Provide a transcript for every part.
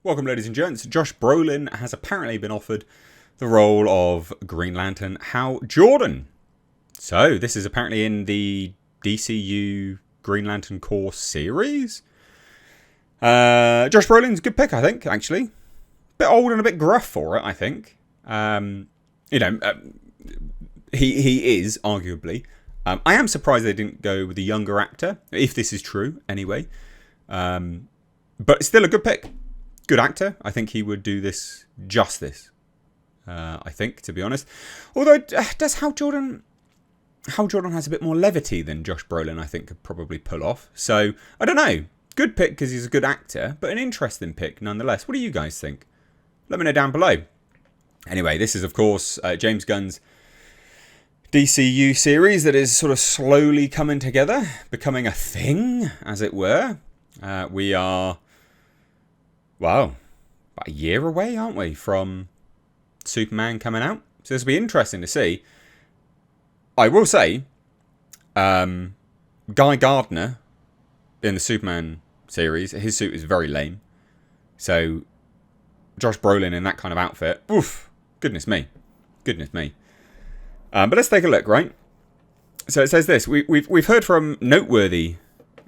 Welcome, ladies and gents. Josh Brolin has apparently been offered the role of Green Lantern Hal Jordan. So, this is apparently in the DCU Green Lantern Corps series. Josh Brolin's a good pick, I think, actually. Bit old and a bit gruff for it, I think. He is, arguably. I am surprised they didn't go with a younger actor, if this is true, anyway. But still a good pick. Good actor. I think he would do this justice. I think, to be honest. Although, does Hal Jordan has a bit more levity than Josh Brolin, I think, could probably pull off. So, I don't know. Good pick because he's a good actor, but an interesting pick nonetheless. What do you guys think? Let me know down below. Anyway, this is, of course, James Gunn's DCU series that is sort of slowly coming together, becoming a thing, as it were. We are, well, about a year away, aren't we, from Superman coming out? So this will be interesting to see. I will say, Guy Gardner in the Superman series, his suit is very lame. So, Josh Brolin in that kind of outfit, oof, goodness me. Goodness me. But let's take a look, right? So it says this. We've heard from noteworthy...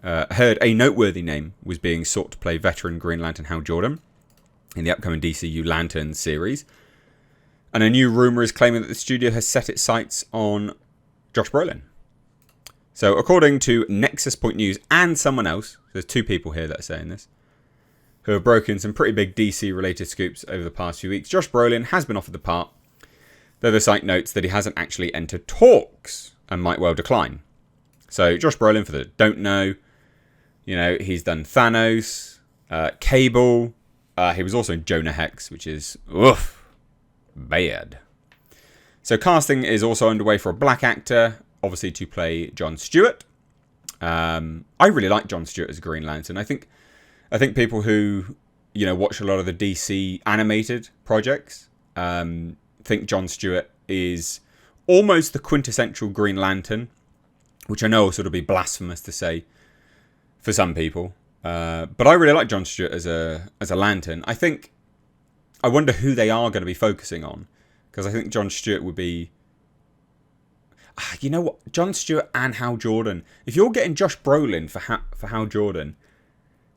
heard a noteworthy name was being sought to play veteran Green Lantern Hal Jordan in the upcoming DCU Lanterns series. And a new rumour is claiming that the studio has set its sights on Josh Brolin. So according to Nexus Point News and someone else, there's two people here that are saying this, who have broken some pretty big DC-related scoops over the past few weeks, Josh Brolin has been offered the part, though the site notes that he hasn't actually entered talks and might well decline. So Josh Brolin, for those that don't know, you know, he's done Thanos, Cable. He was also in Jonah Hex, which is, oof, bad. So casting is also underway for a black actor, obviously to play Jon Stewart. I really like Jon Stewart as Green Lantern. I think people who, you know, watch a lot of the DC animated projects think Jon Stewart is almost the quintessential Green Lantern, which I know will sort of be blasphemous to say for some people. But I really like Jon Stewart as a Lantern. I wonder who they are going to be focusing on, because I think Jon Stewart would be... you know what? Jon Stewart and Hal Jordan. If you're getting Josh Brolin for Hal Jordan,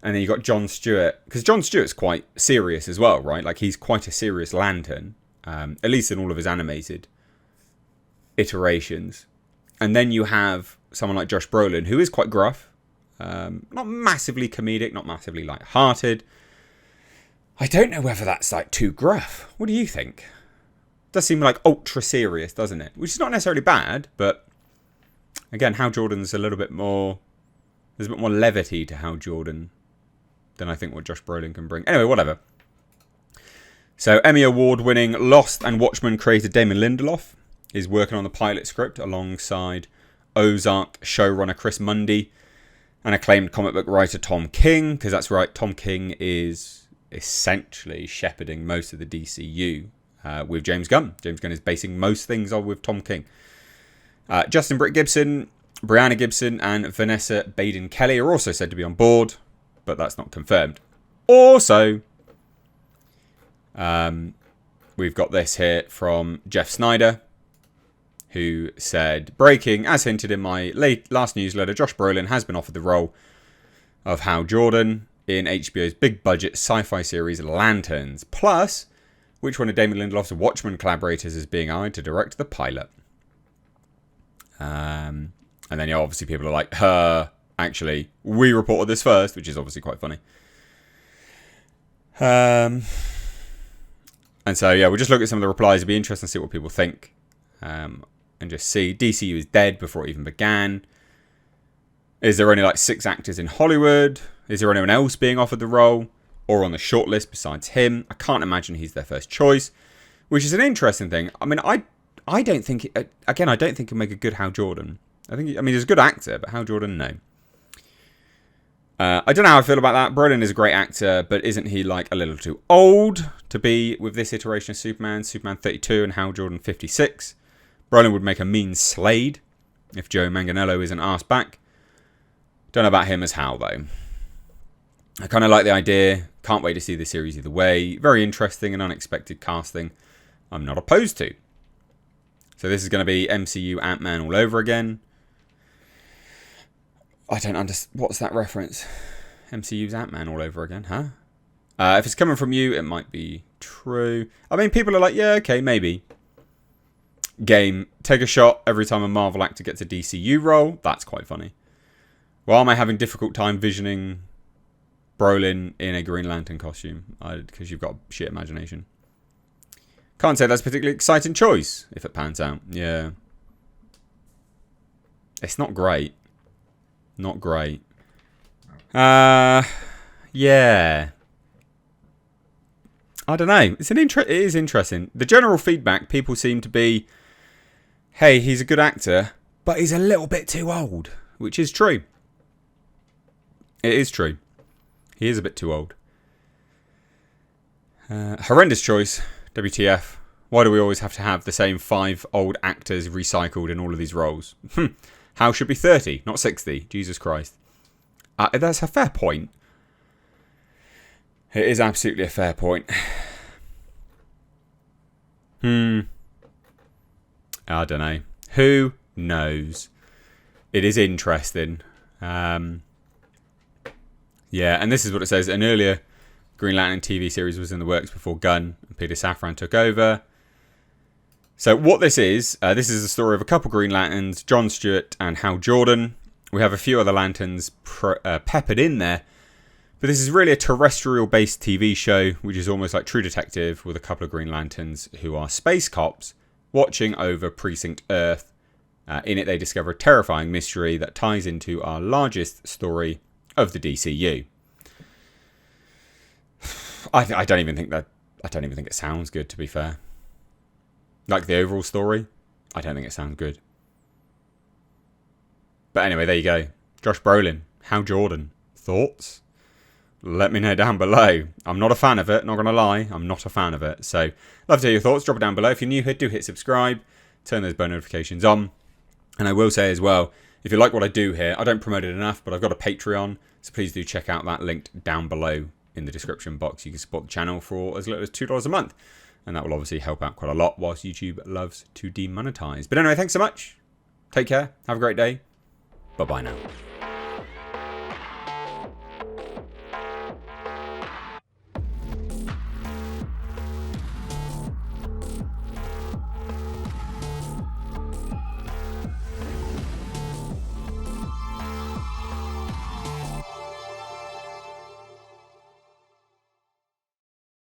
and then you got Jon Stewart, because Jon Stewart's quite serious as well, right? Like, he's quite a serious Lantern, at least in all of his animated iterations. And then you have someone like Josh Brolin, who is quite gruff, not massively comedic, not massively light-hearted. I don't know whether that's like too gruff. What do you think? It does seem like ultra serious, doesn't it? Which is not necessarily bad, but again, Hal Jordan's a little bit more... There's a bit more levity to Hal Jordan than I think what Josh Brolin can bring. Anyway, whatever. So, Emmy Award-winning Lost and Watchmen creator Damon Lindelof is working on the pilot script alongside Ozark showrunner Chris Mundy and acclaimed comic book writer Tom King, because that's right, Tom King is essentially shepherding most of the DCU with James Gunn. James Gunn is basing most things on with Tom King. Justin Britt Gibson, Brianna Gibson, and Vanessa Baden Kelly are also said to be on board, but that's not confirmed. Also, we've got this here from Jeff Snyder, who said, breaking, as hinted in my last newsletter, Josh Brolin has been offered the role of Hal Jordan in HBO's big-budget sci-fi series Lanterns. Plus, which one of Damon Lindelof's Watchmen collaborators is being eyed to direct the pilot? And then, yeah, obviously people are like, actually, we reported this first, which is obviously quite funny. And so, yeah, we'll just look at some of the replies. It'll be interesting to see what people think. And just see. DCU is dead before it even began. Is there only like 6 actors in Hollywood? Is there anyone else being offered the role or on the shortlist besides him? I can't imagine he's their first choice, which is an interesting thing. I mean, I don't think... Again, I don't think he'll make a good Hal Jordan. I mean, he's a good actor, but Hal Jordan, no. I don't know how I feel about that. Brolin is a great actor, but isn't he like a little too old to be with this iteration of Superman? Superman 32 and Hal Jordan 56. Brolin would make a mean Slade if Joe Manganiello isn't asked back. Don't know about him as Hal, though. I kind of like the idea, Can't wait to see the series either way. Very interesting and unexpected casting. I'm not opposed to. So this is going to be MCU Ant-Man all over again. I don't understand. What's that reference? MCU's Ant-Man all over again, huh? If it's coming from you, it might be true. I mean, people are like, yeah, okay, maybe. Game, take a shot every time a Marvel actor gets a DCU role. That's quite funny. Why am I having difficult time visioning Brolin in a Green Lantern costume? Because you've got shit imagination. Can't say that's a particularly exciting choice if it pans out. Yeah. It's not great. Not great. Yeah. I don't know. It is interesting. The general feedback, people seem to be, hey, he's a good actor, but he's a little bit too old, which is true. It is true. He is a bit too old. Horrendous choice. WTF. Why do we always have to have the same 5 old actors recycled in all of these roles? HAL should be 30, not 60. Jesus Christ. That's a fair point. It is absolutely a fair point. I don't know. Who knows? It is interesting. Yeah, and this is what it says. An earlier Green Lantern TV series was in the works before Gunn and Peter Safran took over. So what this is the story of a couple Green Lanterns, John Stewart and Hal Jordan. We have a few other Lanterns peppered in there. But this is really a terrestrial-based TV show, which is almost like True Detective, with a couple of Green Lanterns who are space cops watching over Precinct Earth. In it, they discover a terrifying mystery that ties into our largest story of the DCU. I don't even think it sounds good, to be fair. Like the overall story, I don't think it sounds good. But anyway, there you go. Josh Brolin, Hal Jordan, thoughts? Let me know down below. I'm not a fan of it, not going to lie. I'm not a fan of it. So, love to hear your thoughts. Drop it down below. If you're new here, do hit subscribe. Turn those bell notifications on. And I will say as well, if you like what I do here, I don't promote it enough, but I've got a Patreon. So please do check out that linked down below in the description box. You can support the channel for as little as $2 a month. And that will obviously help out quite a lot whilst YouTube loves to demonetize. But anyway, thanks so much. Take care. Have a great day. Bye-bye now.